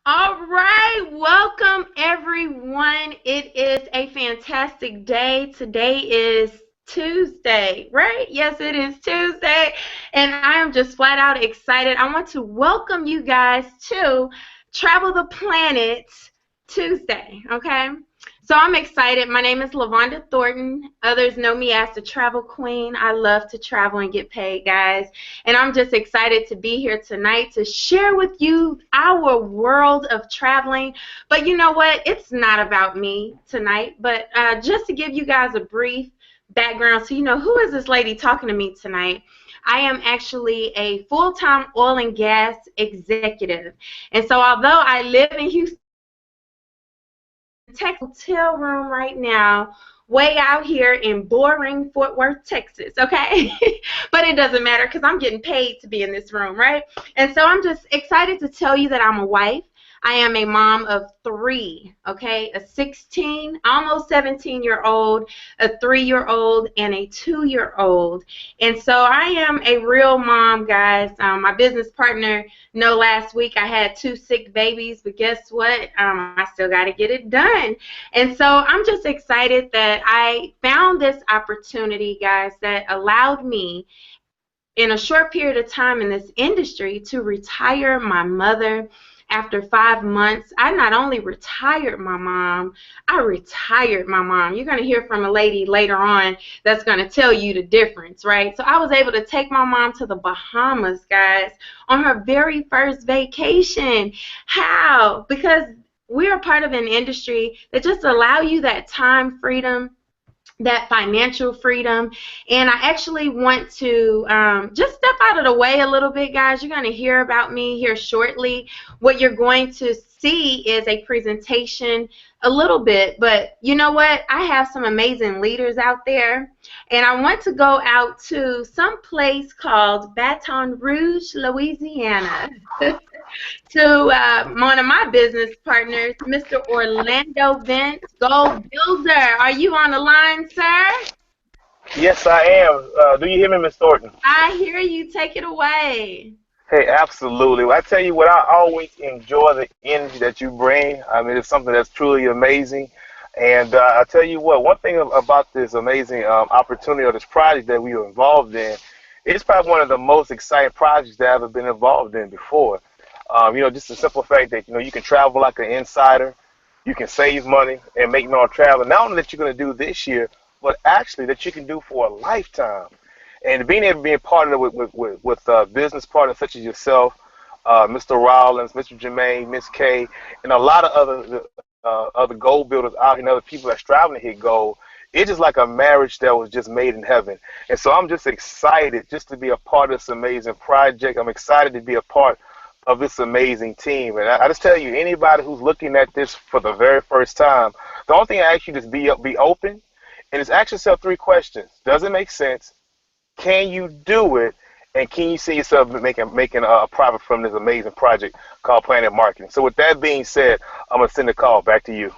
All right, welcome everyone. It is a fantastic day. Today is Tuesday, right? Yes, it is Tuesday, and I am just flat out excited. I want to welcome you guys to Travel the Planet Tuesday, okay? So I'm excited. My name is LaVonda Thornton. Others know me as the Travel Queen. I love to travel and get paid, guys. And I'm just excited to be here tonight to share with you our world of traveling. But you know what? It's not about me tonight, but just to give you guys a brief background so you know who is this lady talking to me tonight. I am actually a full-time oil and gas executive. And so although I live in Houston, hotel room right now, way out here in boring Fort Worth, Texas, okay? But it doesn't matter because I'm getting paid to be in this room, right? And so I'm just excited to tell you that I'm a wife. I am a mom of three, okay? A 16, almost 17-year-old, a 3-year-old, and a 2-year-old. And so I am a real mom, guys. My business partner last week I had 2 sick babies, but guess what? I still got to get it done. And so I'm just excited that I found this opportunity, guys, that allowed me in a short period of time in this industry to retire my mother. After 5 months, I not only retired my mom, I retired my mom. You're going to hear from a lady later on that's going to tell you the difference, right? So I was able to take my mom to the Bahamas, guys, on her very first vacation. How? Because we're part of an industry that just allow you that time freedom, that financial freedom. And I actually want to just step out of the way a little bit, guys. You're going to hear about me here shortly. What you're going to see is a presentation a little bit, but you know what? I have some amazing leaders out there, and I want to go out to some place called Baton Rouge, Louisiana. To one of my business partners, Mr. Orlando Vince, Gold Builder. Are you on the line, sir? Yes, I am. Do you hear me, Miss Thornton? I hear you. Take it away. Hey, absolutely. Well, I tell you what, I always enjoy the energy that you bring. I mean, it's something that's truly amazing. And I tell you what, one thing about this amazing opportunity or this project that we were involved in, it's probably one of the most exciting projects that I've ever been involved in before. Just the simple fact that, you can travel like an insider, you can save money and make more travel. Not only that you're going to do this year, but actually that you can do for a lifetime. And being able to be a part of it with business partners such as yourself, Mr. Rollins, Mr. Jermaine, Miss K, and a lot of other goal builders out here and other people that's striving to hit goal, it's just like a marriage that was just made in heaven. And so I'm just excited just to be a part of this amazing project. I'm excited to be a part of this amazing team. And I just tell you, anybody who's looking at this for the very first time, the only thing I ask you is be open and just ask yourself 3 questions. Does it make sense? Can you do it? And can you see yourself making a profit from this amazing project called PlanNet Marketing? So with that being said, I'm going to send the call back to you.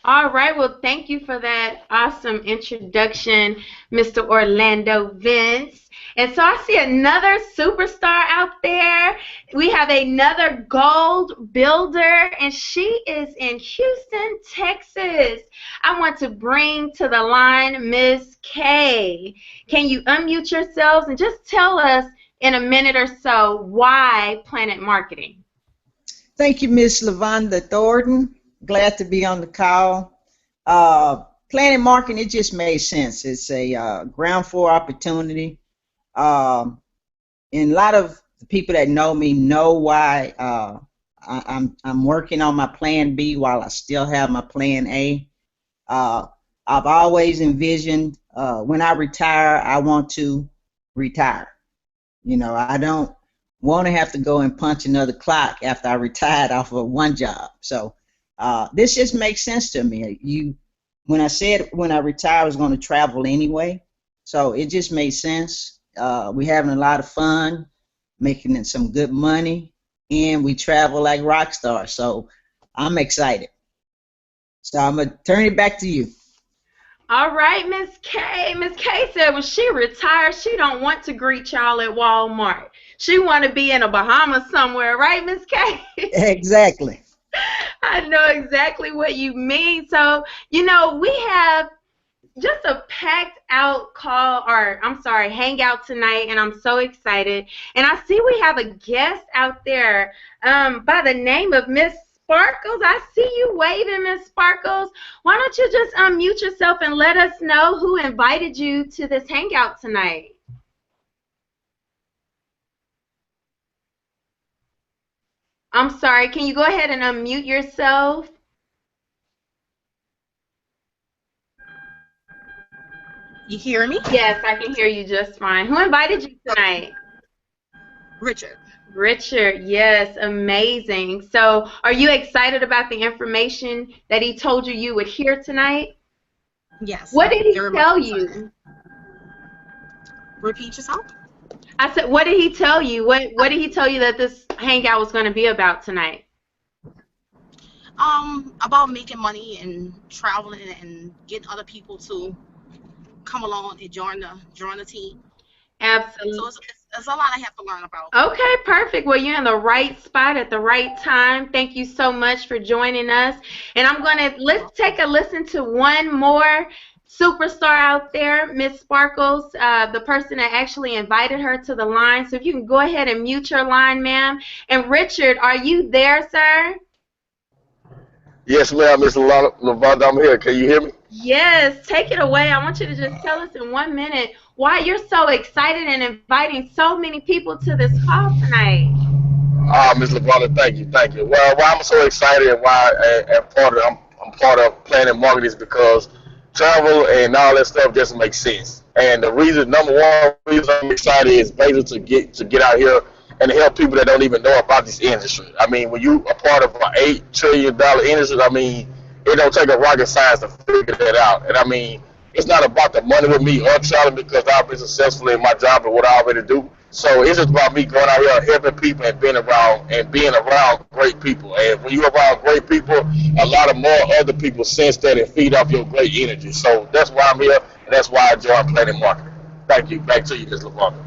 All right. Well, thank you for that awesome introduction, Mr. Orlando Vince. And so I see another superstar out there. We have another gold builder, and she is in Houston, Texas. I want to bring to the line Miss K. Can you unmute yourselves and just tell us in a minute or so why PlanNet Marketing? Thank you, Miss LaVonda Thornton. Glad to be on the call. PlanNet Marketing, it just made sense. It's a ground floor opportunity. And a lot of the people that know me know why I'm working on my plan B while I still have my plan A. I've always envisioned when I retire, I want to retire. I don't want to have to go and punch another clock after I retired off of one job. So this just makes sense to me. When I said when I retire, I was going to travel anyway. So it just made sense. We're having a lot of fun, making some good money, and we travel like rock stars. So I'm excited. So I'm going to turn it back to you. All right, Miss K. Miss K said when she retires, she don't want to greet y'all at Walmart. She want to be in a Bahamas somewhere, right, Miss K? Exactly. I know exactly what you mean. So, you know, we have just a packed out call, or I'm sorry, hangout tonight, and I'm so excited. And I see we have a guest out there by the name of Miss Sparkles. I see you waving, Miss Sparkles. Why don't you just unmute yourself and let us know who invited you to this hangout tonight? I'm sorry, can you go ahead and unmute yourself? You hear me? Yes, I can hear you just fine. Who invited you tonight? Richard. Richard, yes, amazing. So, are you excited about the information that he told you you would hear tonight? Yes. What did he very tell much excited. you? Repeat yourself. I said, what did he tell you? What did he tell you that this hangout was going to be about tonight? About making money and traveling and getting other people to come along and join the team. Absolutely. So it's a lot I have to learn about. Okay, perfect. Well, you're in the right spot at the right time. Thank you so much for joining us. And let's take a listen to one more superstar out there, Miss Sparkles, the person that actually invited her to the line. So if you can go ahead and mute your line, ma'am. And Richard, are you there, sir? Yes, ma'am, Miss Lavonda, I'm here. Can you hear me? Yes, take it away. I want you to just tell us in 1 minute why you're so excited and inviting so many people to this call tonight. Miss Lavonda, thank you. Well, why I'm so excited and why I'm part of PlanNet Marketing is because travel and all that stuff just makes sense. And the number one reason I'm excited is basically to get out here and help people that don't even know about this industry. I mean, when you are part of an $8 trillion industry, I mean, it don't take a rocket science to figure that out. And I mean, it's not about the money with me or traveling because I've been successful in my job and what I already do. So it's just about me going out here helping people and being around great people. And when you're around great people, a lot of more other people sense that and feed off your great energy. So that's why I'm here, and that's why I joined PlanNet Marketing. Thank you. Back to you, Ms. LaVonda.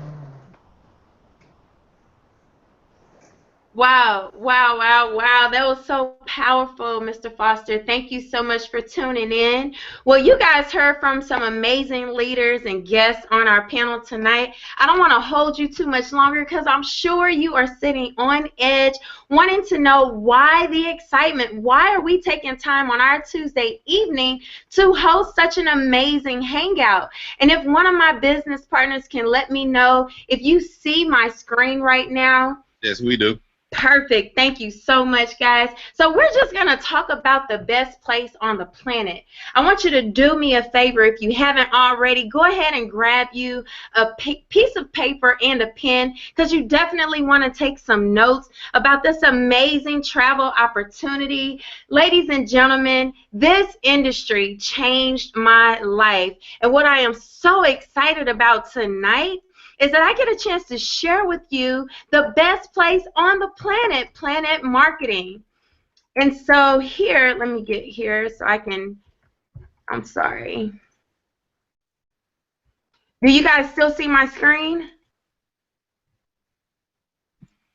Wow, wow, wow, wow. That was so powerful, Mr. Foster. Thank you so much for tuning in. Well, you guys heard from some amazing leaders and guests on our panel tonight. I don't want to hold you too much longer because I'm sure you are sitting on edge, wanting to know why the excitement. Why are we taking time on our Tuesday evening to host such an amazing hangout? And if one of my business partners can let me know, if you see my screen right now. Yes, we do. Perfect. Thank you so much, guys. So we're just going to talk about the best place on the planet. I want you to do me a favor. If you haven't already, go ahead and grab you a piece of paper and a pen because you definitely want to take some notes about this amazing travel opportunity. Ladies and gentlemen, this industry changed my life. And what I am so excited about tonight is that I get a chance to share with you the best place on the planet, PlanNet Marketing. And so here, let me get here so I can, I'm sorry. Do you guys still see my screen?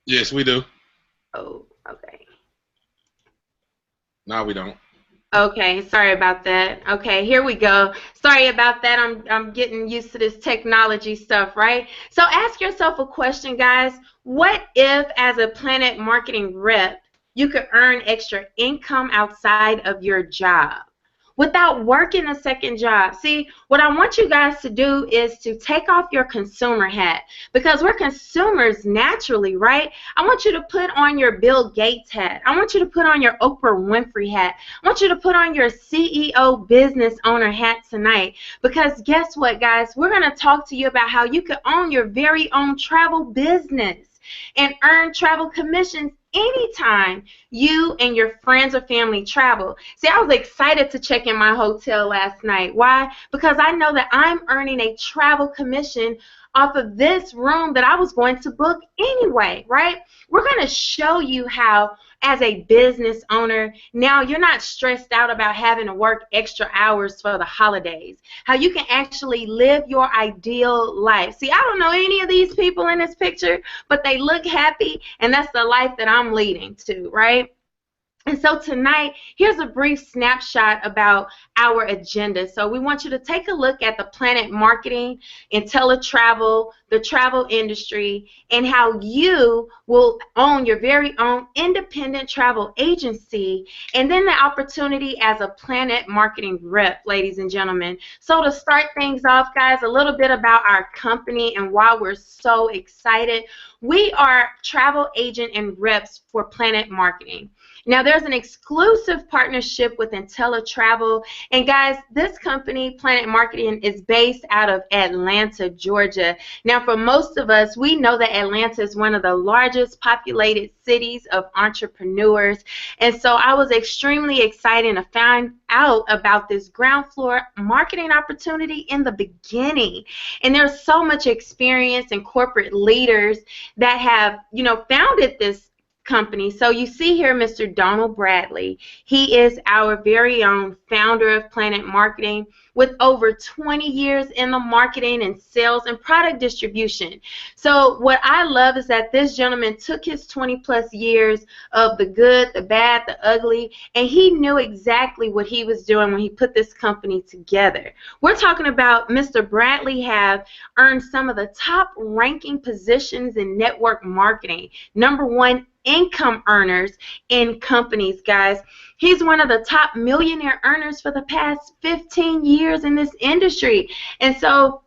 Yes, we do. Oh, okay. No, we don't. Okay, sorry about that. Okay, here we go. Sorry about that. I'm getting used to this technology stuff, right? So ask yourself a question, guys. What if, as a PlanNet Marketing rep, you could earn extra income outside of your job without working a second job? See, what I want you guys to do is to take off your consumer hat because we're consumers naturally, right? I want you to put on your Bill Gates hat. I want you to put on your Oprah Winfrey hat. I want you to put on your CEO business owner hat tonight because guess what, guys? We're going to talk to you about how you can own your very own travel business and earn travel commissions anytime you and your friends or family travel. See, I was excited to check in my hotel last night. Why? Because I know that I'm earning a travel commission off of this room that I was going to book anyway, right? We're going to show you how, as a business owner, now you're not stressed out about having to work extra hours for the holidays. How you can actually live your ideal life. See, I don't know any of these people in this picture, but they look happy, and that's the life that I'm leading to, right? And so tonight, here's a brief snapshot about our agenda. So we want you to take a look at the PlanNet marketing, IntelliTravel, the travel industry, and how you will own your very own independent travel agency, and then the opportunity as a PlanNet marketing rep, ladies and gentlemen. So to start things off, guys, a little bit about our company and why we're so excited. We are travel agent and reps for PlanNet marketing. Now, there's an exclusive partnership with IntelliTravel. And guys, this company, PlanNet Marketing, is based out of Atlanta, Georgia. Now, for most of us, we know that Atlanta is one of the largest populated cities of entrepreneurs. And so I was extremely excited to find out about this ground floor marketing opportunity in the beginning. And there's so much experience and corporate leaders that have, founded this company. So you see here Mr. Donald Bradley. He is our very own founder of PlanNet Marketing with over 20 years in the marketing and sales and product distribution. So what I love is that this gentleman took his 20+ years of the good, the bad, the ugly, and he knew exactly what he was doing when he put this company together. We're talking about Mr. Bradley have earned some of the top ranking positions in network marketing. #1 income earners in companies, guys. He's one of the top millionaire earners for the past 15 years in this industry. And so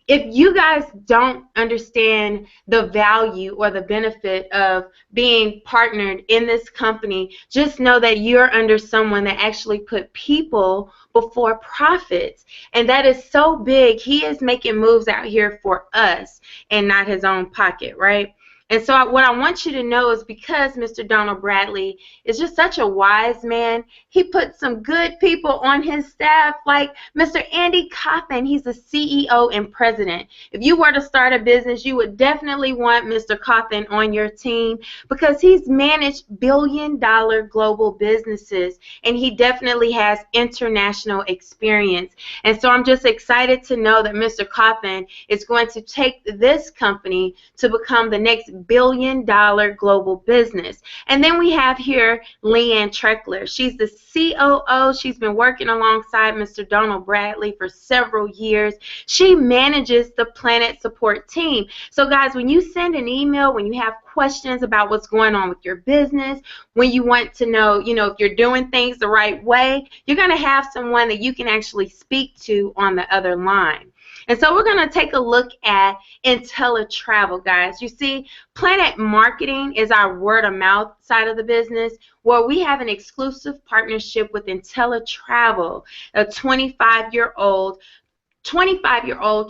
if you guys don't understand the value or the benefit of being partnered in this company, just know that you're under someone that actually put people before profits. And that is so big. He is making moves out here for us and not his own pocket, right? And so what I want you to know is because Mr. Donald Bradley is just such a wise man, he put some good people on his staff like Mr. Andy Coffin. He's the CEO and president. If you were to start a business, you would definitely want Mr. Coffin on your team because he's managed billion-dollar global businesses, and he definitely has international experience. And so I'm just excited to know that Mr. Coffin is going to take this company to become the next billion-dollar global business. And then we have here Leanne Treckler. She's the COO. She's been working alongside Mr. Donald Bradley for several years. She manages the PlanNet support team. So guys, when you send an email, when you have questions about what's going on with your business, when you want to know, if you're doing things the right way, you're going to have someone that you can actually speak to on the other line. And so we're going to take a look at IntelliTravel, guys. You see, PlanNet Marketing is our word-of-mouth side of the business, where we have an exclusive partnership with IntelliTravel, a 25-year-old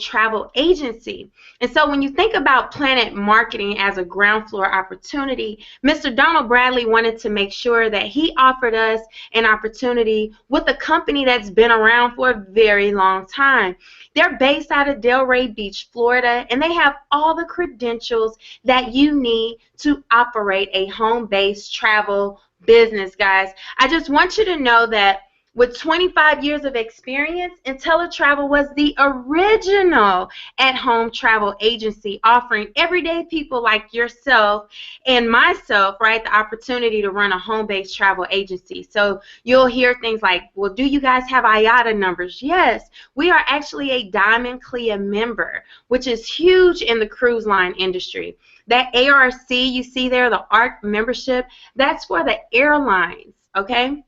travel agency. And so when you think about PlanNet Marketing as a ground floor opportunity, Mr. Donald Bradley wanted to make sure that he offered us an opportunity with a company that's been around for a very long time. They're based out of Delray Beach, Florida, and they have all the credentials that you need to operate a home-based travel business, guys. I just want you to know that with 25 years of experience, IntelliTravel was the original at-home travel agency offering everyday people like yourself and myself, right, the opportunity to run a home-based travel agency. So you'll hear things like, well, do you guys have IATA numbers? Yes, we are actually a Diamond CLIA member, which is huge in the cruise line industry. That ARC you see there, the ARC membership, that's for the airlines, okay?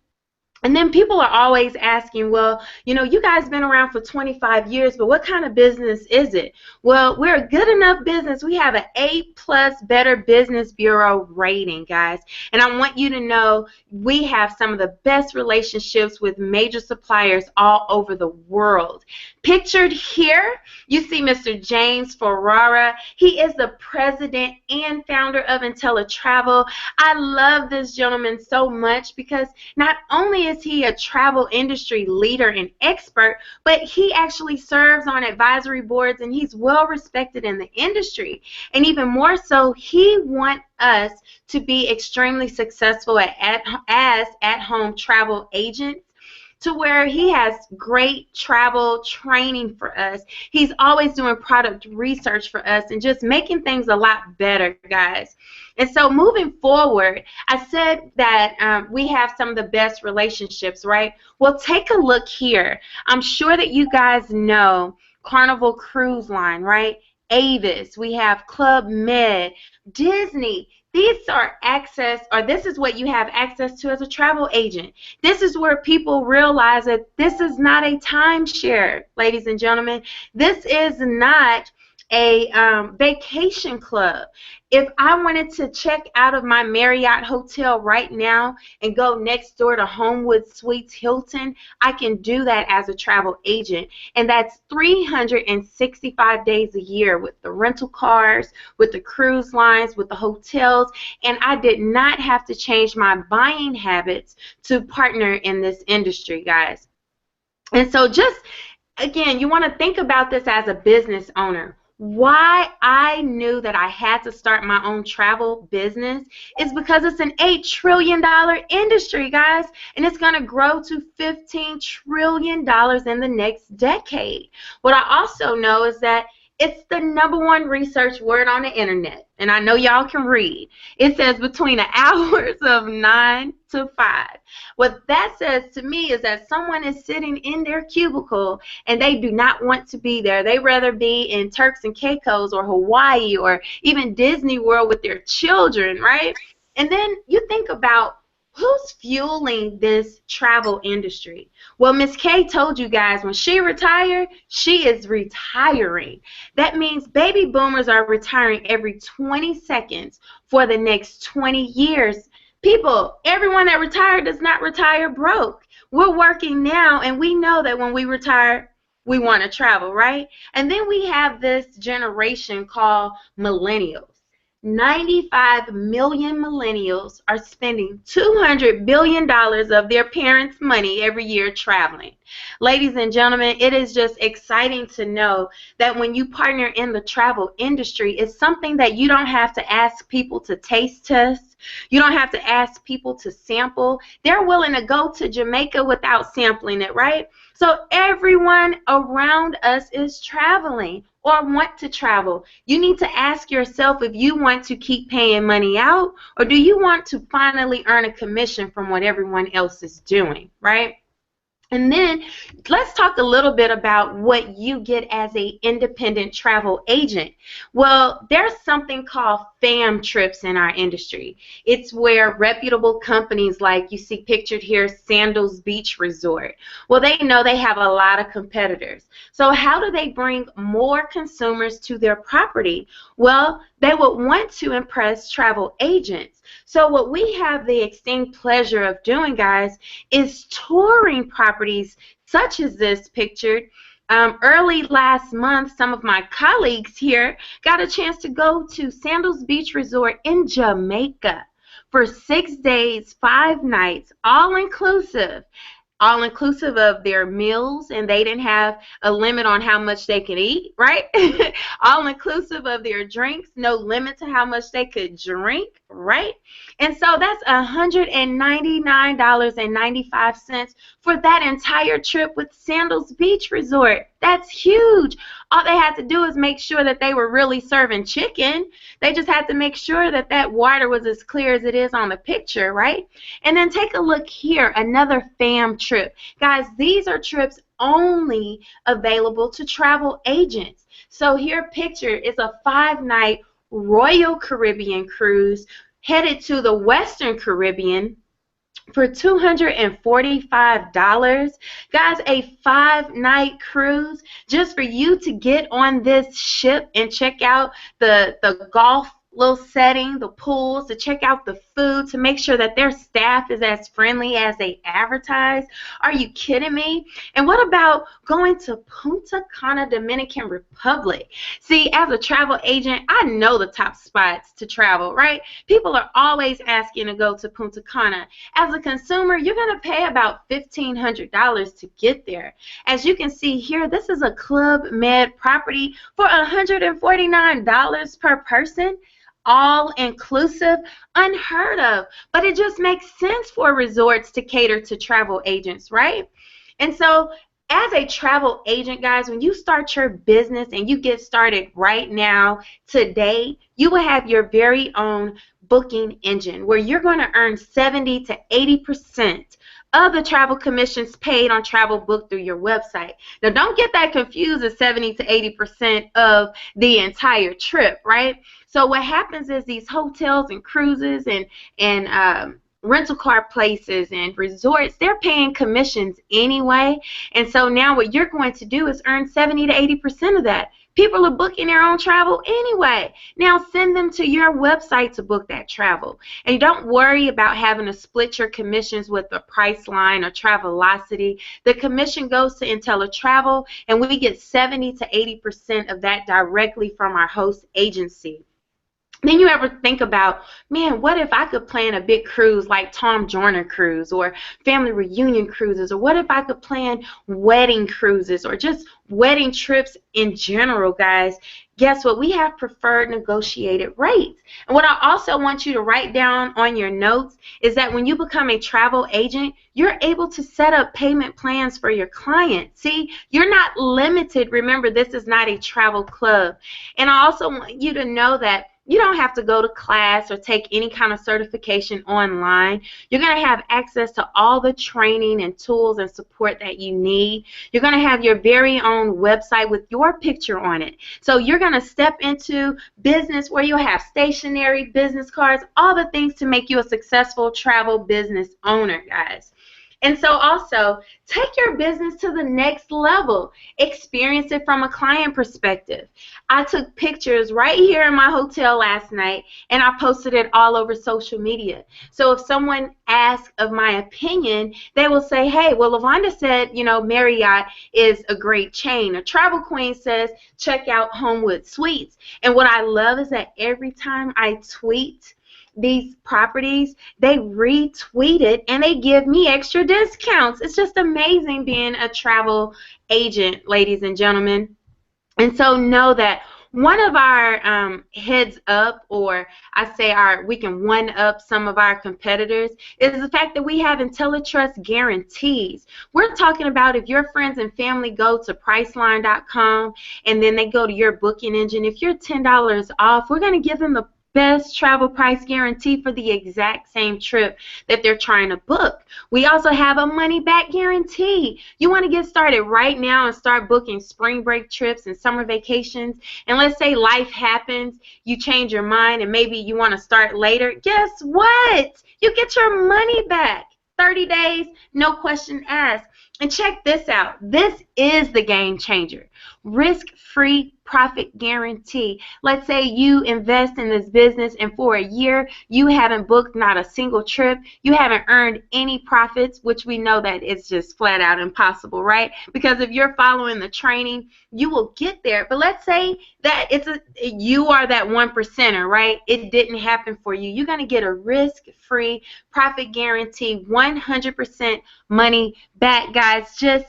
And then people are always asking, well, you guys been around for 25 years, but what kind of business is it? Well, we're a good enough business. We have an A+ Better Business Bureau rating, guys. And I want you to know we have some of the best relationships with major suppliers all over the world. Pictured here, you see Mr. James Ferrara. He is the president and founder of IntelliTravel. I love this gentleman so much because not only is he a travel industry leader and expert, but he actually serves on advisory boards and he's well respected in the industry. And even more so, he wants us to be extremely successful as at-home travel agents, to where he has great travel training for us. He's always doing product research for us and just making things a lot better, guys. And so moving forward, I said that we have some of the best relationships, right? Well, take a look here. I'm sure that you guys know Carnival Cruise Line, right? Avis, we have Club Med, Disney. These are access, or this is what you have access to as a travel agent. This is where people realize that this is not a timeshare, ladies and gentlemen. This is not a vacation club. If I wanted to check out of my Marriott hotel right now and go next door to Homewood Suites Hilton, I can do that as a travel agent. And that's 365 days a year with the rental cars, with the cruise lines, with the hotels. And I did not have to change my buying habits to partner in this industry, guys. And so just, again, you want to think about this as a business owner. Why I knew that I had to start my own travel business is because it's an $8 trillion industry, guys, and it's going to grow to $15 trillion in the next decade. What I also know is that it's the #1 research word on the internet, and I know y'all can read. It says between the hours of 9 to 5. What that says to me is that someone is sitting in their cubicle and they do not want to be there. They rather be in Turks and Caicos or Hawaii or even Disney World with their children, right? And then you think about who's fueling this travel industry. Well, Miss Kay told you guys when she retired, she is retiring. That means baby boomers are retiring every 20 seconds for the next 20 years. People, everyone that retired does not retire broke. We're working now, and we know that when we retire, we want to travel, right? And then we have this generation called millennials. 95 million millennials are spending $200 billion of their parents' money every year traveling. Ladies and gentlemen, it is just exciting to know that when you partner in the travel industry, it's something that you don't have to ask people to taste test. You don't have to ask people to sample. They're willing to go to Jamaica without sampling it, right? So everyone around us is traveling or want to travel. You need to ask yourself if you want to keep paying money out, or do you want to finally earn a commission from what everyone else is doing, right? And then let's talk a little bit about what you get as an independent travel agent. Well, there's something called fam trips in our industry. It's where reputable companies like you see pictured here, Sandals Beach Resort. Well, they know they have a lot of competitors. So how do they bring more consumers to their property? Well, they would want to impress travel agents. So what we have the esteemed pleasure of doing, guys, is touring properties such as this pictured. Early last month, some of my colleagues here got a chance to go to Sandals Beach Resort in Jamaica for 6 days, 5 nights, all inclusive of their meals, and they didn't have a limit on how much they could eat, right? All inclusive of their drinks, no limit to how much they could drink, right? And so that's $199.95 for that entire trip with Sandals Beach Resort. That's huge. All they had to do is make sure that they were really serving chicken. They just had to make sure that that water was as clear as it is on the picture, right? And then take a look here, another fam trip. Guys, these are trips only available to travel agents. So here pictured is a 5-night Royal Caribbean cruise headed to the Western Caribbean for $245. Guys, a 5-night cruise just for you to get on this ship and check out the Gulf little setting, the pools, to check out the food, to make sure that their staff is as friendly as they advertise. Are you kidding me? And what about going to Punta Cana, Dominican Republic? See, as a travel agent, I know the top spots to travel, right? People are always asking to go to Punta Cana. As a consumer, you're going to pay about $1,500 to get there. As you can see here, this is a Club Med property for $149 per person, all inclusive, unheard of. But it just makes sense for resorts to cater to travel agents, right? And so as a travel agent, guys, when you start your business and you get started right now, today, you will have your very own booking engine where you're going to earn 70 to 80% of the travel commissions paid on travel booked through your website. Now, don't get that confused as 70 to 80% of the entire trip, right? So what happens is these hotels and cruises and rental car places and resorts, they're paying commissions anyway. And so now what you're going to do is earn 70 to 80% of that. People are booking their own travel anyway. Now send them to your website to book that travel. And don't worry about having to split your commissions with a Priceline or Travelocity. The commission goes to IntelliTravel, and we get 70 to 80% of that directly from our host agency. Then you ever think about, man, what if I could plan a big cruise like Tom Joyner cruise or family reunion cruises, or what if I could plan wedding cruises or just wedding trips in general, guys? Guess what? We have preferred negotiated rates. And what I also want you to write down on your notes is that when you become a travel agent, you're able to set up payment plans for your clients. See, you're not limited. Remember, this is not a travel club. And I also want you to know that you don't have to go to class or take any kind of certification online. You're going to have access to all the training and tools and support that you need. You're going to have your very own website with your picture on it. So you're going to step into business where you'll have stationery, business cards, all the things to make you a successful travel business owner, guys. And so also, take your business to the next level. Experience it from a client perspective. I took pictures right here in my hotel last night, and I posted it all over social media. So if someone asks of my opinion, they will say, hey, well, LaVonda said, you know, Marriott is a great chain. A Travel Queen says, check out Homewood Suites. And what I love is that every time I tweet these properties, they retweet it and they give me extra discounts. It's just amazing being a travel agent, ladies and gentlemen. And so know that one of our heads up, or I say we can one up some of our competitors, is the fact that we have IntelliTrust guarantees. We're talking about if your friends and family go to Priceline.com and then they go to your booking engine, if you're $10 off, we're going to give them the best travel price guarantee for the exact same trip that they're trying to book. We also have a money back guarantee. You want to get started right now and start booking spring break trips and summer vacations, and let's say life happens, you change your mind and maybe you want to start later. Guess what? You get your money back. 30 days, no question asked. And check this out. This is the game changer. Risk-free profit guarantee. Let's say you invest in this business and for a year you haven't booked not a single trip. You haven't earned any profits, which we know that it's just flat out impossible, right? Because if you're following the training, you will get there. But let's say that you are that 1%er, right? It didn't happen for you. You're going to get a risk-free profit guarantee, 100% money back, guys. Just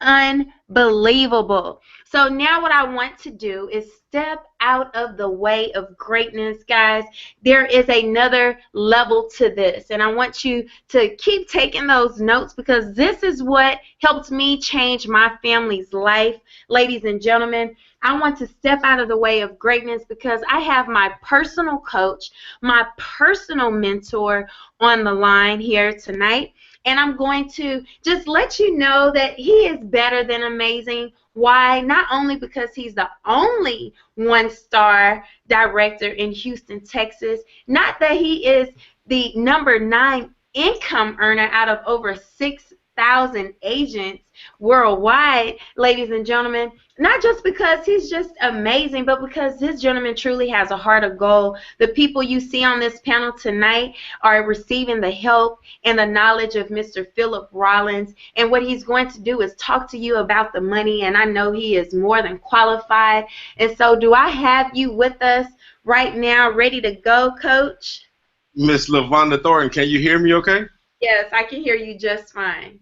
unbelievable. So now what I want to do is step out of the way of greatness, guys. There is another level to this, and I want you to keep taking those notes because this is what helped me change my family's life, ladies and gentlemen. I want to step out of the way of greatness because I have my personal coach, my personal mentor on the line here tonight. And I'm going to just let you know that he is better than amazing. Why? Not only because he's the only one-star director in Houston, Texas, not that he is the #9 income earner out of over 6 6,000 agents worldwide, ladies and gentlemen. Not just because he's just amazing, but because this gentleman truly has a heart of gold. The people you see on this panel tonight are receiving the help and the knowledge of Mr. Philip Rollins. And what he's going to do is talk to you about the money. And I know he is more than qualified. And so, do I have you with us right now, ready to go, Coach? Miss LaVonda Thornton, can you hear me okay? Yes, I can hear you just fine.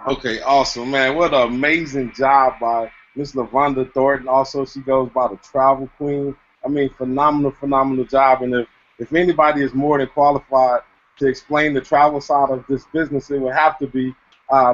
Okay, awesome, man. What an amazing job by Miss LaVonda Thornton. Also, she goes by the Travel Queen. I mean, phenomenal job. And if anybody is more than qualified to explain the travel side of this business, it would have to be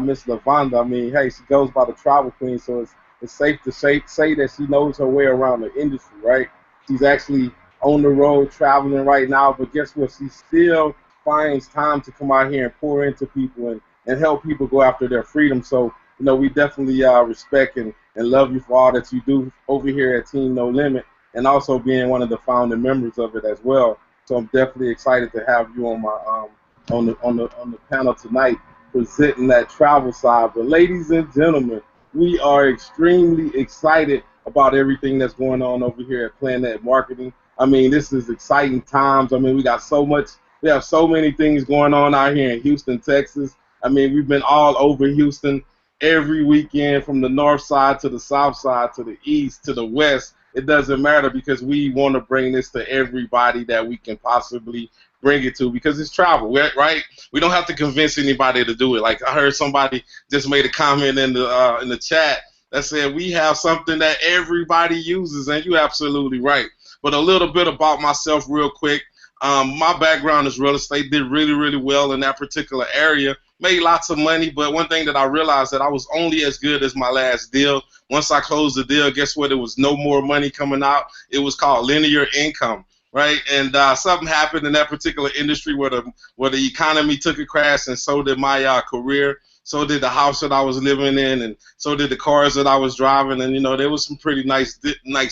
Miss LaVonda. I mean, hey, she goes by the Travel Queen, so it's safe to say that she knows her way around the industry, right? She's actually on the road traveling right now, but guess what? She still finds time to come out here and pour into people and help people go after their freedom. So, we definitely respect and love you for all that you do over here at Team No Limit, and also being one of the founding members of it as well. So I'm definitely excited to have you on my on the panel tonight, presenting that travel side. But ladies and gentlemen, we are extremely excited about everything that's going on over here at PlanNet Marketing. I mean, this is exciting times. I mean, we have so many things going on out here in Houston, Texas. I mean, we've been all over Houston every weekend, from the north side to the south side to the east to the west. It doesn't matter, because we want to bring this to everybody that we can possibly bring it to, because it's travel, right? We don't have to convince anybody to do it. Like, I heard somebody just made a comment in the chat that said we have something that everybody uses, and you're absolutely right. But a little bit about myself real quick. My background is real estate. Did really well in that particular area. Made lots of money, but one thing that I realized, that I was only as good as my last deal. Once I closed the deal, guess what? It was no more money coming out. It was called linear income, right? And something happened in that particular industry where the economy took a crash, and so did my career. So did the house that I was living in, and so did the cars that I was driving. And there was some pretty nice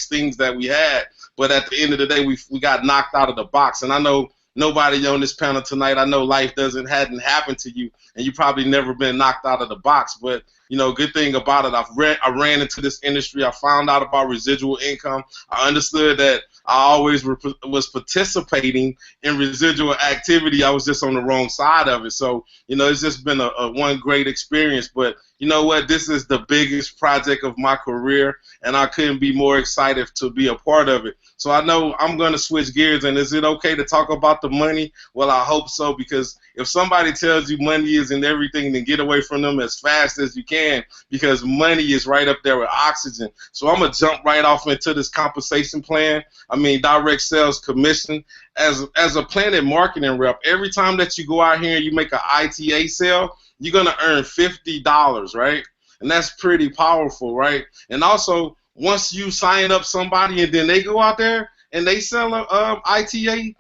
things that we had. But at the end of the day, we got knocked out of the box. And I know nobody on this panel tonight, I know life hadn't happened to you, and you probably never been knocked out of the box. But good thing about it, I ran into this industry. I found out about residual income. I understood that I always was participating in residual activity. I was just on the wrong side of it. So it's just been a one great experience. But you know what? This is the biggest project of my career, and I couldn't be more excited to be a part of it. So I know I'm going to switch gears, and is it okay to talk about the money? Well, I hope so, because if somebody tells you money isn't everything, then get away from them as fast as you can, because money is right up there with oxygen. So I'm going to jump right off into this compensation plan. I mean, direct sales commission. As a PlanNet marketing rep, every time that you go out here and you make an ITA sale, you're going to earn $50, right? And that's pretty powerful, right? And also, once you sign up somebody and then they go out there and they sell a ITA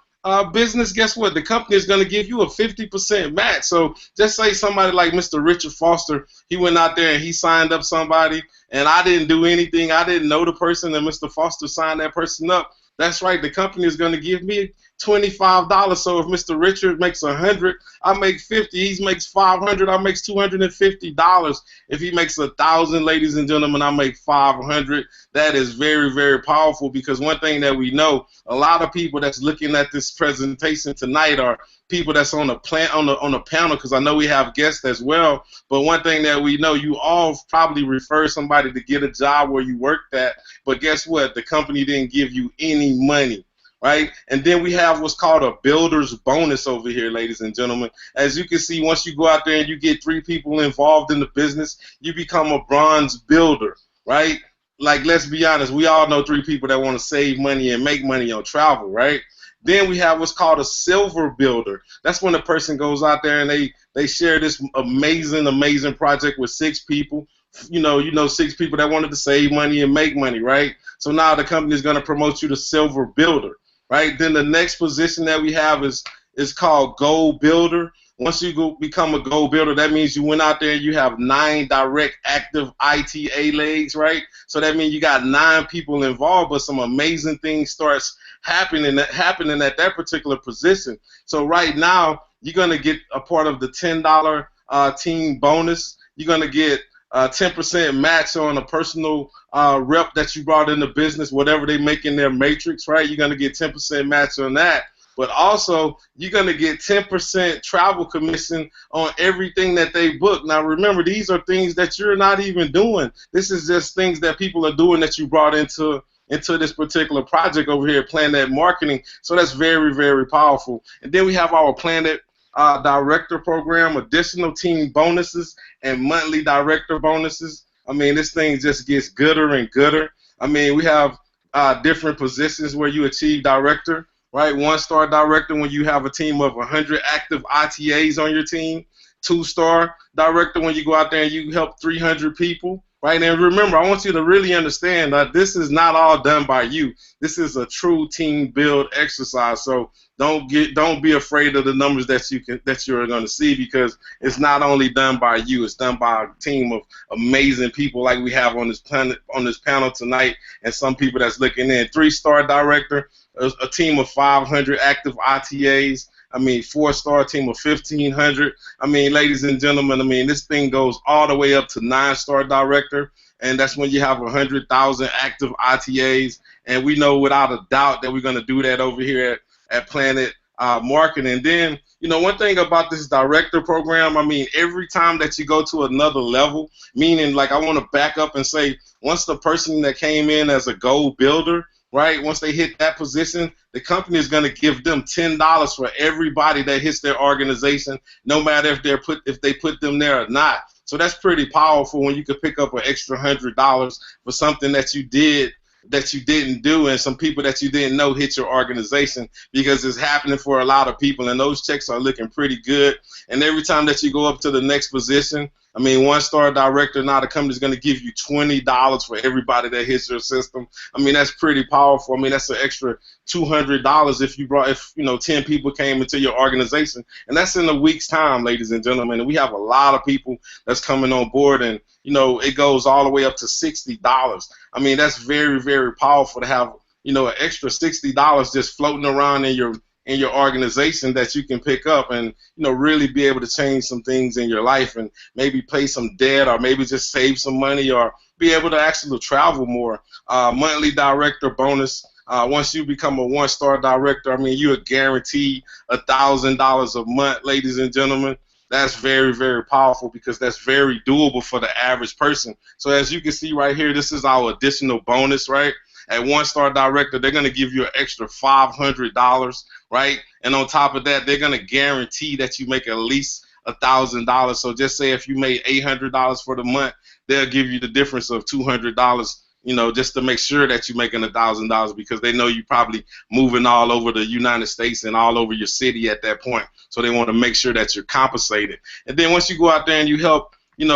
business, guess what? The company is going to give you a 50% match. So just say somebody like Mr. Richard Foster, he went out there and he signed up somebody, and I didn't do anything. I didn't know the person, and Mr. Foster signed that person up. That's right. The company is going to give me $25. So if Mr. Richard makes 100, I make 50. He makes 500, I make $250. If he makes 1,000, ladies and gentlemen, I make 500. That is very, very powerful, because one thing that we know, a lot of people that's looking at this presentation tonight are people that's on a panel, because I know we have guests as well. But one thing that we know, you all probably refer somebody to get a job where you worked at, but guess what? The company didn't give you any money, right? And then we have what's called a builder's bonus over here, ladies and gentlemen. As you can see, once you go out there and you get 3 people involved in the business, you become a bronze builder, right? Like, let's be honest, we all know 3 people that want to save money and make money on travel, right? Then we have what's called a silver builder. That's when a person goes out there and they share this amazing project with 6 people. 6 people that wanted to save money and make money, right? So now the company is going to promote you to silver builder, right? Then the next position that we have is called gold builder. Once you become a gold builder, that means you went out there and you have 9 direct active ITA legs, right? So that means you got 9 people involved, but some amazing things starts happening at that particular position. So right now, you're going to get a part of the $10 team bonus. You're going to get 10% match on a personal rep that you brought into business, whatever they make in their matrix, right? You're going to get 10% match on that. But also, you're going to get 10% travel commission on everything that they book. Now, remember, these are things that you're not even doing. This is just things that people are doing that you brought into this particular project over here at PlanNet Marketing. So that's very, very powerful. And then we have our PlanNet Director Program, additional team bonuses, and monthly director bonuses. I mean, this thing just gets gooder and gooder. I mean, we have different positions where you achieve director, right? 1-star director when you have a team of 100 active ITAs on your team. 2-star director when you go out there and you help 300 people. Right, and remember, I want you to really understand that this is not all done by you. This is a true team build exercise. So don't be afraid of the numbers that you're going to see, because it's not only done by you. It's done by a team of amazing people like we have on this panel tonight, and some people that's looking in. 3-star director, a team of 500 active ITAs. I mean, 4-star team of 1,500. I mean, ladies and gentlemen, I mean, this thing goes all the way up to 9-star director, and that's when you have 100,000 active ITAs. And we know without a doubt that we're going to do that over here at PlanNet Marketing. And then, you know, one thing about this director program, I mean, every time that you go to another level, meaning, like, I want to back up and say, once the person that came in as a goal builder, right, once they hit that position, the company is going to give them $10 for everybody that hits their organization, no matter if they put them there or not. So that's pretty powerful when you could pick up an extra $100 for something that you didn't do, and some people that you didn't know hit your organization, because it's happening for a lot of people, and those checks are looking pretty good. And every time that you go up to the next position, I mean, 1-star director, now the company's going to give you $20 for everybody that hits your system. I mean, that's pretty powerful. I mean, that's an extra $200 if 10 people came into your organization, and that's in a week's time, ladies and gentlemen. And we have a lot of people that's coming on board, and you know, it goes all the way up to $60. I mean, that's very, very powerful to have, you know, an extra $60 just floating around in your organization that you can pick up and, you know, really be able to change some things in your life, and maybe pay some debt, or maybe just save some money, or be able to actually travel more. Monthly director bonus. Once you become a 1-star director, I mean, you are guaranteed $1,000 a month, ladies and gentlemen. That's very, very powerful, because that's very doable for the average person. So as you can see right here, this is our additional bonus, right? At 1-star director, they're going to give you an extra $500, right? And on top of that, they're going to guarantee that you make at least $1,000. So just say if you made $800 for the month, they'll give you the difference of $200, you know, just to make sure that you're making $1,000, because they know you probably moving all over the United States and all over your city at that point. So they want to make sure that you're compensated. And then once you go out there and you help, you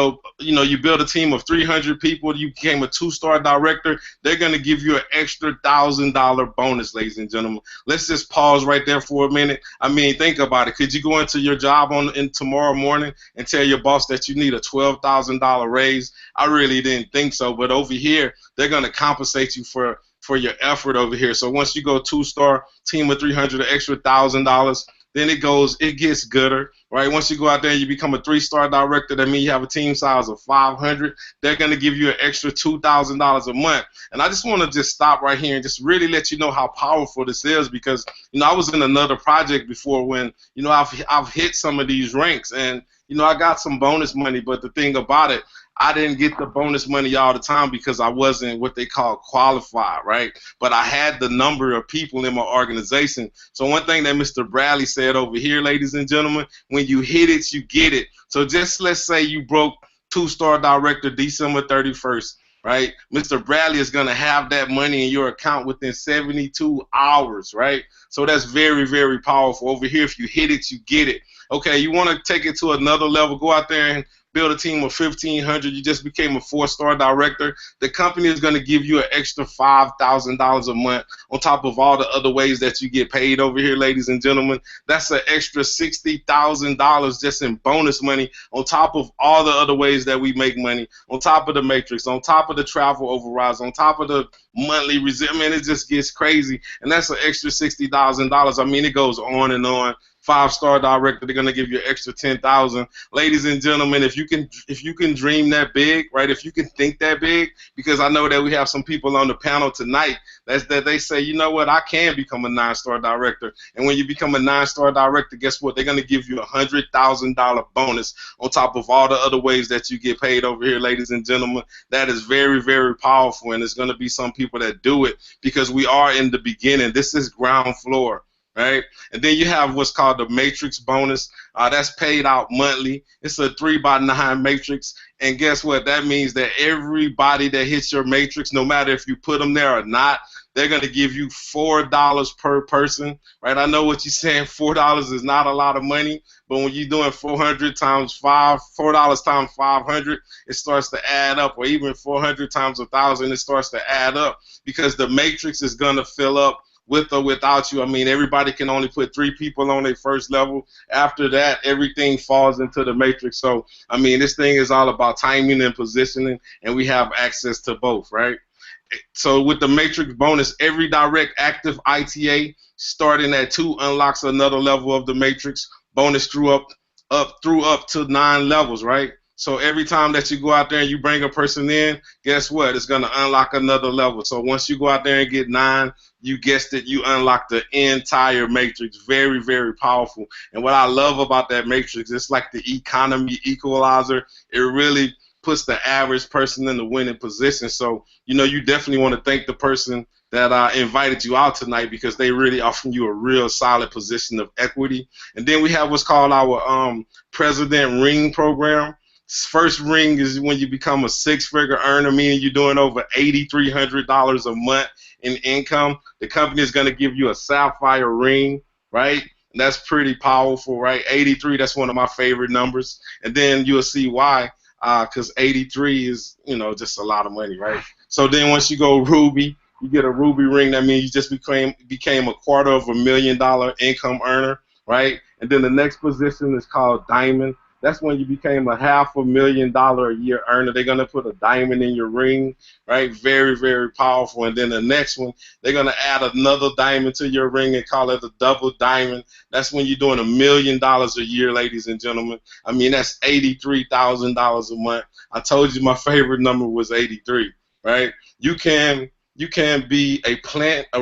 build a team of 300 people, you became a 2-star director, they're going to give you an extra $1,000 bonus, ladies and gentlemen. Let's just pause right there for a minute. I mean, think about it. Could you go into your job in tomorrow morning and tell your boss that you need a $12,000 raise? I really didn't think so, but over here, they're going to compensate you for your effort over here. So once you go 2-star, team of 300, an extra $1,000, then it gets gooder, right? Once you go out there and you become a 3-star director, that means you have a team size of 500. They're going to give you an extra $2,000 a month. And I just want to just stop right here and just really let you know how powerful this is, because, you know, I was in another project before when, you know, I've hit some of these ranks, and, you know, I got some bonus money, but the thing about it, I didn't get the bonus money all the time because I wasn't what they call qualified, right? But I had the number of people in my organization. So one thing that Mr. Bradley said over here, ladies and gentlemen, when you hit it, you get it. So just let's say you broke 2-star director December 31st, right? Mr. Bradley is going to have that money in your account within 72 hours, right? So that's very, very powerful. Over here, if you hit it, you get it. Okay, you want to take it to another level, go out there and build a team of 1,500. You just became a 4-star director. The company is going to give you an extra $5,000 a month on top of all the other ways that you get paid over here, ladies and gentlemen. That's an extra $60,000 just in bonus money on top of all the other ways that we make money, on top of the matrix, on top of the travel overrides, on top of the monthly I mean, it just gets crazy. And that's an extra $60,000. I mean, it goes on and on. 5-star director, they're gonna give you an extra 10,000. Ladies and gentlemen, if you can dream that big, right? If you can think that big, because I know that we have some people on the panel tonight that they say, you know what, I can become a 9-star director. And when you become a 9-star director, guess what? They're gonna give you $100,000 bonus on top of all the other ways that you get paid over here, ladies and gentlemen. That is very, very powerful, and there's gonna be some people that do it because we are in the beginning. This is ground floor. Right, and then you have what's called the matrix bonus. That's paid out monthly. It's a 3x9 matrix, and guess what? That means that everybody that hits your matrix, no matter if you put them there or not, they're gonna give you $4 per person. Right? I know what you're saying. $4 is not a lot of money, but when you're doing 400 times 5, $4 times 500, it starts to add up. Or even 400 times 1,000, it starts to add up because the matrix is gonna fill up with or without you. I mean, everybody can only put 3 people on their first level. After that, everything falls into the matrix. So, I mean, this thing is all about timing and positioning, and we have access to both, right? So with the matrix bonus, every direct active ITA starting at 2 unlocks another level of the matrix bonus through up to 9 levels, right? So every time that you go out there and you bring a person in, guess what? It's going to unlock another level. So once you go out there and get 9, you guessed it, you unlock the entire matrix. Very, very powerful. And what I love about that matrix, it's like the economy equalizer. It really puts the average person in the winning position. So, you know, you definitely want to thank the person that invited you out tonight because they really offering you a real solid position of equity. And then we have what's called our President Ring program. First ring is when you become a 6-figure earner, meaning you're doing over $8,300 a month in income. The company is going to give you a sapphire ring, right? And that's pretty powerful, right? 83, that's one of my favorite numbers. And then you'll see why, because 83 is, you know, just a lot of money, right? So then once you go ruby, you get a ruby ring. That means you just became $250,000 income earner, right? And then the next position is called diamond. That's when you became a $500,000 a year earner. They're going to put a diamond in your ring, right? Very, very powerful. And then the next one, they're going to add another diamond to your ring and call it a double diamond. That's when you're doing $1 million a year, ladies and gentlemen. I mean, that's $83,000 a month. I told you my favorite number was 83, right? You can be a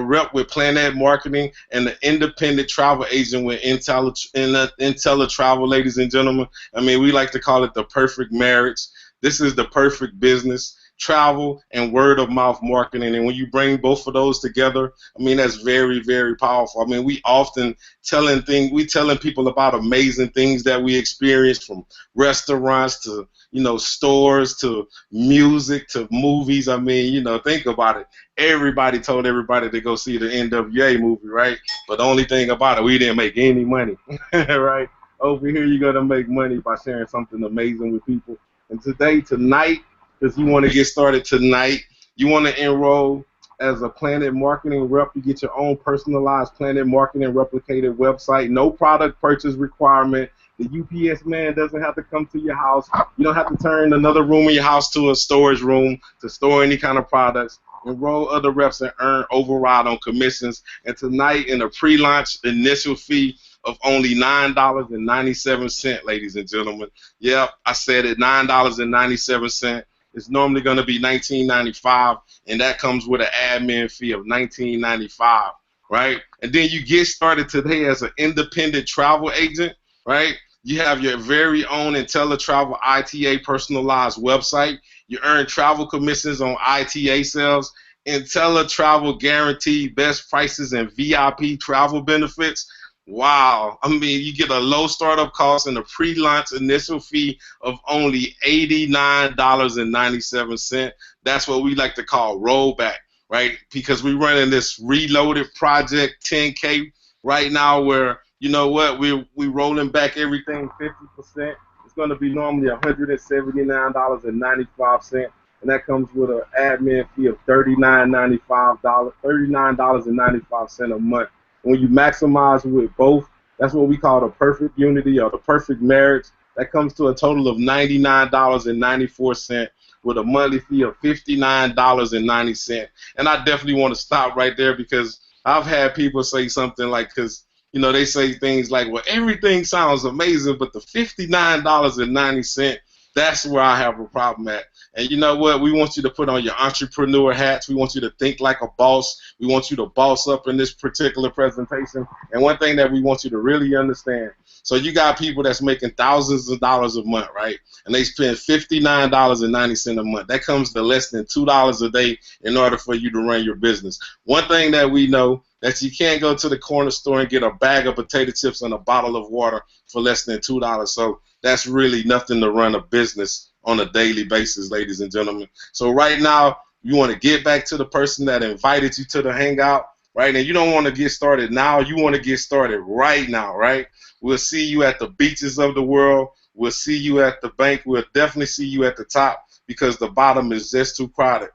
rep with PlanNet Marketing and an independent travel agent with IntelliTravel, ladies and gentlemen. I mean, we like to call it the perfect marriage. This is the perfect business, travel and word of mouth marketing. And when you bring both of those together, I mean, that's very, very powerful. I mean, we often telling people about amazing things that we experience, from restaurants to, you know, stores to music to movies. I mean, you know, think about it. Everybody told everybody to go see the NWA movie, right? But the only thing about it, we didn't make any money, right? Over here, you're going to make money by sharing something amazing with people. And tonight, because you want to get started tonight, you want to enroll as a PlanNet Marketing rep. You get your own personalized PlanNet Marketing replicated website. No product purchase requirement. The UPS man doesn't have to come to your house. You don't have to turn another room in your house to a storage room to store any kind of products. Enroll other reps and earn override on commissions. And tonight, in a pre-launch initial fee of only $9.97, ladies and gentlemen. Yep, I said it, $9.97. It's normally going to be $19.95, and that comes with an admin fee of $19.95, right? And then you get started today as an independent travel agent, right? You have your very own IntelliTravel ITA personalized website. You earn travel commissions on ITA sales. IntelliTravel guaranteed best prices and VIP travel benefits. Wow. I mean, you get a low startup cost and a pre-launch initial fee of only $89.97. That's what we like to call rollback, right? Because we're running this reloaded project 10K right now where, you know what, we rolling back everything 50%. It's going to be normally $179.95, and that comes with an admin fee of $39.95 a month. And when you maximize with both, that's what we call the perfect unity or the perfect marriage. That comes to a total of $99.94 with a monthly fee of $59.90. And I definitely want to stop right there because I've had people say something like, because you know, they say things like, well, everything sounds amazing, but the $59.90, that's where I have a problem at. And you know what? We want you to put on your entrepreneur hats. We want you to think like a boss. We want you to boss up in this particular presentation. And one thing that we want you to really understand, so you got people that's making thousands of dollars a month, right? And they spend $59.90 a month. That comes to less than $2 a day in order for you to run your business. One thing that we know, that you can't go to the corner store and get a bag of potato chips and a bottle of water for less than $2. So that's really nothing to run a business on a daily basis, ladies and gentlemen. So right now, you want to get back to the person that invited you to the hangout, right? And you don't want to get started now. You want to get started right now, right? We'll see you at the beaches of the world. We'll see you at the bank. We'll definitely see you at the top because the bottom is just too crowded.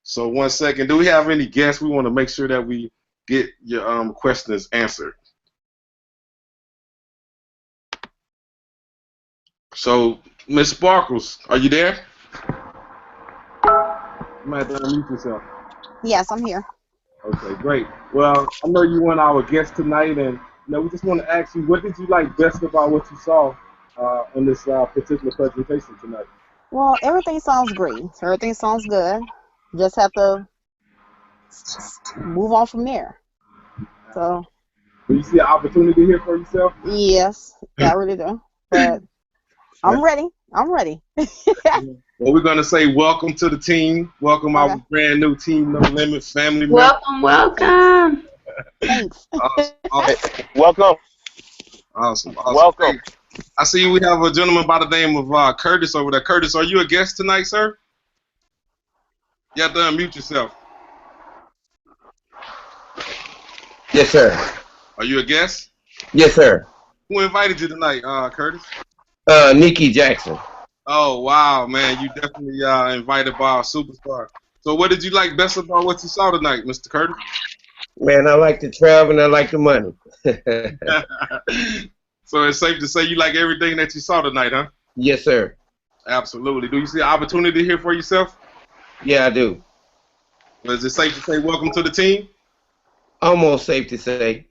So 1 second. Do we have any guests? We want to make sure that we get your questions answered. So, Miss Sparkles, are you there? You might have to unmute yourself. Yes, I'm here. Okay, great. Well, I know you want our guest tonight, and we just want to ask you, what did you like best about what you saw on this particular presentation tonight? Well, everything sounds great. Everything sounds good. Just have to move on from there. So. Do you see an opportunity here for yourself? Yes, I really do. But I'm ready. I'm ready. Well, we're going to say welcome to the team. Welcome our brand new Team No Limit family members. Welcome, welcome. Thanks. Awesome. Welcome. Awesome. Welcome. I see we have a gentleman by the name of Curtis over there. Curtis, are you a guest tonight, sir? You have to unmute yourself. Yes, sir. Are you a guest? Yes, sir. Who invited you tonight, Curtis? Nikki Jackson. Oh, wow, man. You definitely invited by a superstar. So what did you like best about what you saw tonight, Mr. Curtis? Man, I like to travel and I like the money. So it's safe to say you like everything that you saw tonight, huh? Yes, sir. Absolutely. Do you see an opportunity here for yourself? Yeah, I do. Well, is it safe to say welcome to the team? Almost safe to say.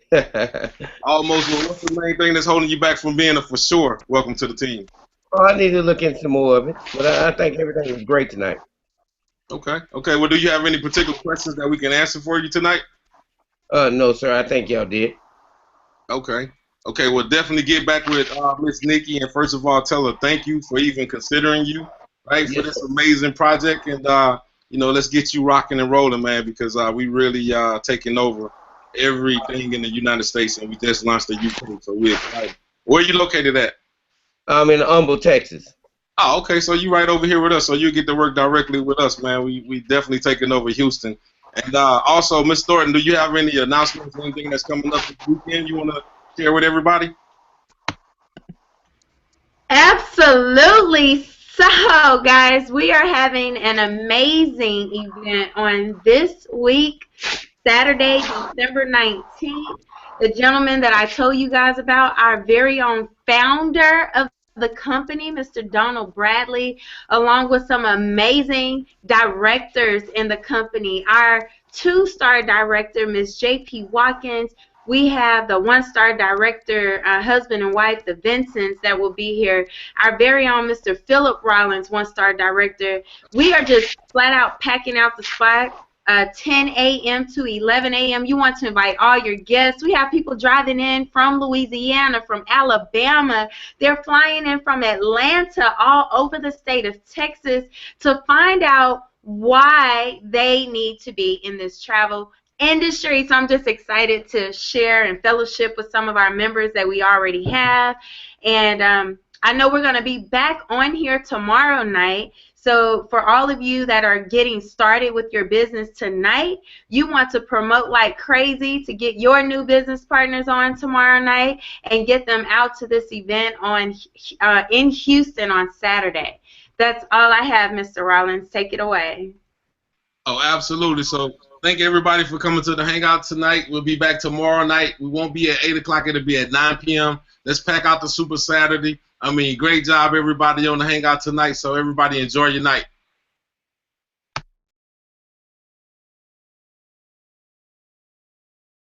Almost. Well, what's the main thing that's holding you back from being a for sure welcome to the team? Oh, I need to look into more of it, but I think everything was great tonight. Okay. Okay. Well, do you have any particular questions that we can answer for you tonight? No, sir. I think y'all did. Okay. Okay. We'll definitely get back with Miss Nikki, and first of all, tell her thank you for even considering you, right, for this amazing project, and let's get you rocking and rolling, man, because we really taking over everything in the United States, and we just launched the UK, so we're excited. Where are you located at? I'm in Humble, Texas. Oh, okay, so you right over here with us, so you get to work directly with us, man. We definitely taking over Houston. And also, Ms. Thornton, do you have any announcements or anything that's coming up this weekend you want to share with everybody? Absolutely. So, guys, we are having an amazing event on this week, Saturday, December 19th. The gentleman that I told you guys about, our very own founder of the company, Mr. Donald Bradley, along with some amazing directors in the company. Our 2-star director, Ms. J.P. Watkins. We have the 1-star director, husband and wife, the Vincents, that will be here. Our very own Mr. Philip Rollins, 1-star director. We are just flat out packing out the spot. 10 a.m. to 11 a.m. You want to invite all your guests. We have people driving in from Louisiana, from Alabama. They're flying in from Atlanta, all over the state of Texas to find out why they need to be in this travel industry. So I'm just excited to share and fellowship with some of our members that we already have. And I know we're going to be back on here tomorrow night. So for all of you that are getting started with your business tonight, you want to promote like crazy to get your new business partners on tomorrow night and get them out to this event in Houston on Saturday. That's all I have, Mr. Rollins. Take it away. Oh, absolutely. So thank everybody for coming to the Hangout tonight. We'll be back tomorrow night. We won't be at 8 o'clock. It'll be at 9 p.m. Let's pack out the Super Saturday. I mean, great job, everybody, on the Hangout tonight. So everybody enjoy your night.